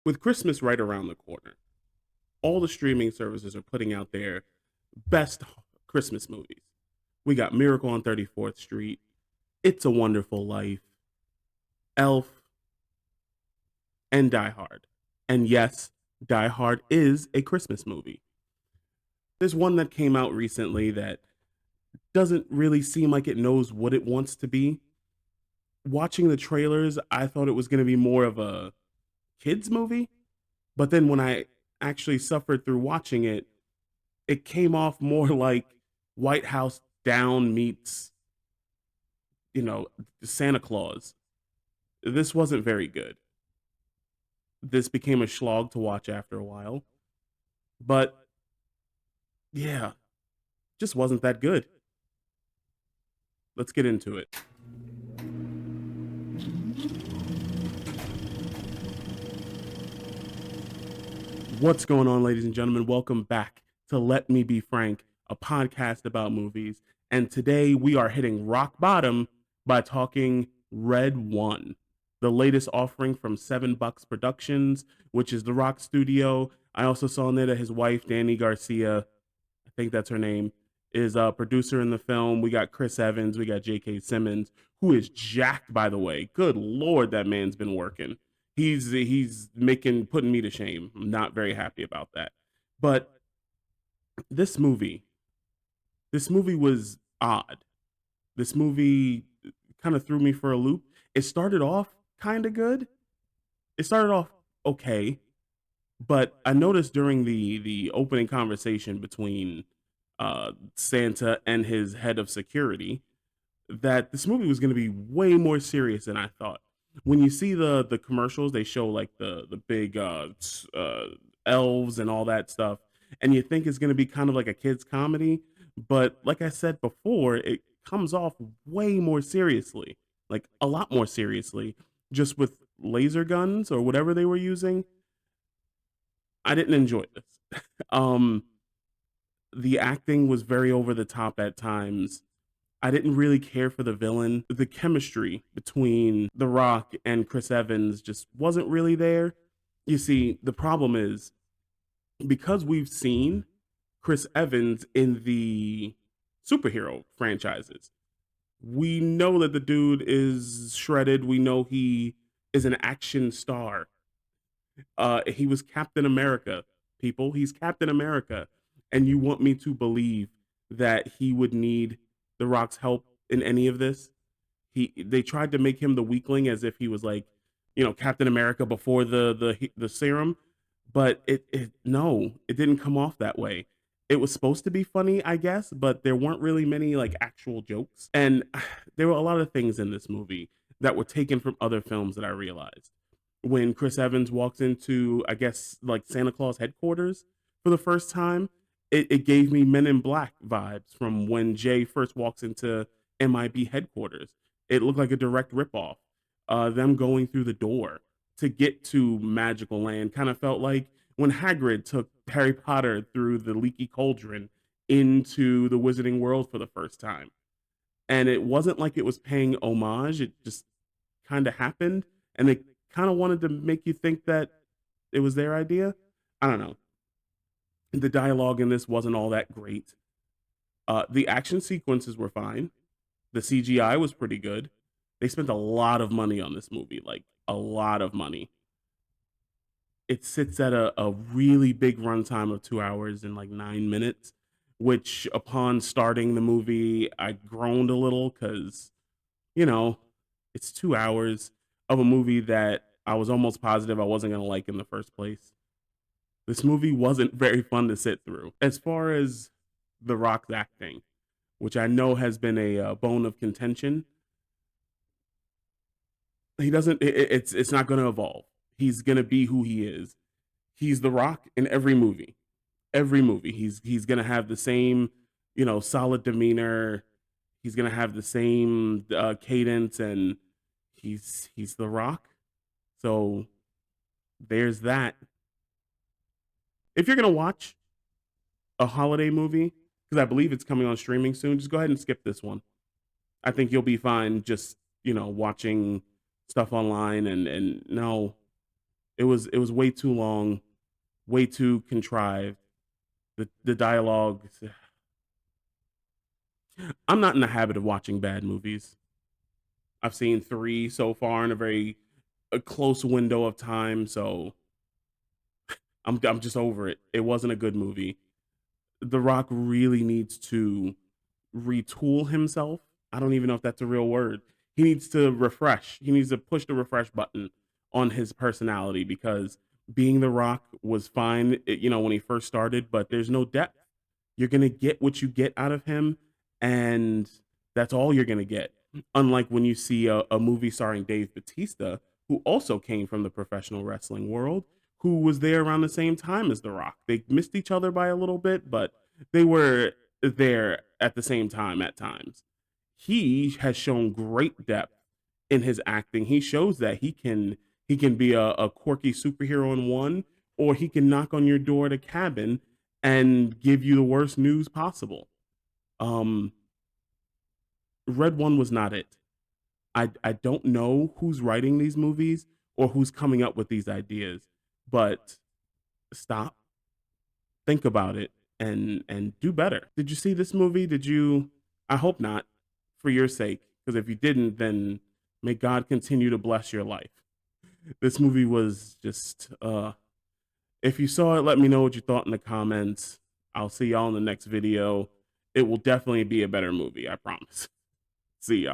With Christmas right around the corner, all the streaming services are putting out their best Christmas movies. We got Miracle on 34th Street, It's a Wonderful Life, Elf, and Die Hard. And yes, Die Hard is a Christmas movie. There's one that came out recently that doesn't really seem like it knows what it wants to be. Watching the trailers, I thought it was going to be more of a kids movie, but then when I actually suffered through watching it, it came off more like White House Down meets, you know, Santa Claus. This wasn't very good. This became a slog to watch after a while. But yeah, just wasn't that good. Let's get into it. What's going on, ladies and gentlemen? Welcome back to Let Me Be Frank, a podcast about movies. And today we are hitting rock bottom by talking Red One, the latest offering from Seven Bucks Productions, which is the Rock Studio. I also saw in there that his wife, Danny Garcia, I think that's her name, is a producer in the film. We got Chris Evans, we got J.K. Simmons, who is jacked, by the way. Good Lord, that man's been working. He's making putting me to shame. I'm not very happy about that. But this movie, this movie was odd. This movie kind of threw me for a loop. It started off kind of good. It started off okay, but I noticed during the opening conversation between Santa and his head of security that this movie was going to be way more serious than I thought. When you see the commercials, they show like the big elves and all that stuff, and you think it's going to be kind of like a kids comedy, but like I said before, it comes off way more seriously, like a lot more seriously, just with laser guns or whatever they were using. I didn't enjoy this. um, the acting was very over the top at times. I didn't really care for the villain. The chemistry between The Rock and Chris Evans just wasn't really there. You see, the problem is because we've seen Chris Evans in the superhero franchises, we know that the dude is shredded. We know he is an action star. He was Captain America, people. He's Captain America. And you want me to believe that he would need The Rock's help in any of this? They tried to make him the weakling as if he was like, Captain America before the serum, but it no, it didn't come off that way. It was supposed to be funny, I guess, but there weren't really many like actual jokes, and there were a lot of things in this movie that were taken from other films that I realized. When Chris Evans walks into, I guess, like Santa Claus headquarters for the first time, it gave me Men in Black vibes from when Jay first walks into MIB headquarters. It looked like a direct ripoff. Them going through the door to get to Magical Land kind of felt like when Hagrid took Harry Potter through the leaky cauldron into the Wizarding World for the first time. And it wasn't like it was paying homage, it just kind of happened. And they kind of wanted to make you think that it was their idea. I don't know. The dialogue in this wasn't all that great. The action sequences were fine. The CGI was pretty good. They spent a lot of money on this movie, like a lot of money. It sits at a really big runtime of 2 hours and like 9 minutes, which upon starting the movie, I groaned a little because, you know, it's 2 hours of a movie that I was almost positive I wasn't going to like in the first place. This movie wasn't very fun to sit through. As far as The Rock's acting, which I know has been a bone of contention, he doesn't. It's not going to evolve. He's going to be who he is. He's The Rock in every movie. Every movie, he's going to have the same, solid demeanor. He's going to have the same cadence, and he's The Rock. So there's that. If you're going to watch a holiday movie, because I believe it's coming on streaming soon, just go ahead and skip this one. I think you'll be fine just, watching stuff online and no. It was way too long, way too contrived. The dialogue. I'm not in the habit of watching bad movies. I've seen 3 so far in a close window of time, so I'm just over it. It wasn't a good movie. The Rock really needs to retool himself. I don't even know if that's a real word. He needs to refresh. He needs to push the refresh button on his personality because being The Rock was fine, when he first started, but there's no depth. You're going to get what you get out of him, and that's all you're going to get. Unlike when you see a movie starring Dave Bautista, who also came from the professional wrestling world, who was there around the same time as The Rock. They missed each other by a little bit, but they were there at the same time at times. He has shown great depth in his acting. He shows that he can be a quirky superhero in one, or he can knock on your door at a cabin and give you the worst news possible. Um, Red One was not it. I don't know who's writing these movies or who's coming up with these ideas, but stop, think about it, and do better. Did you see this movie? Did you? I hope not, for your sake, because if you didn't, then may God continue to bless your life. This movie was just. If you saw it, let me know what you thought in the comments. I'll see y'all in the next video. It will definitely be a better movie, I promise. See y'all.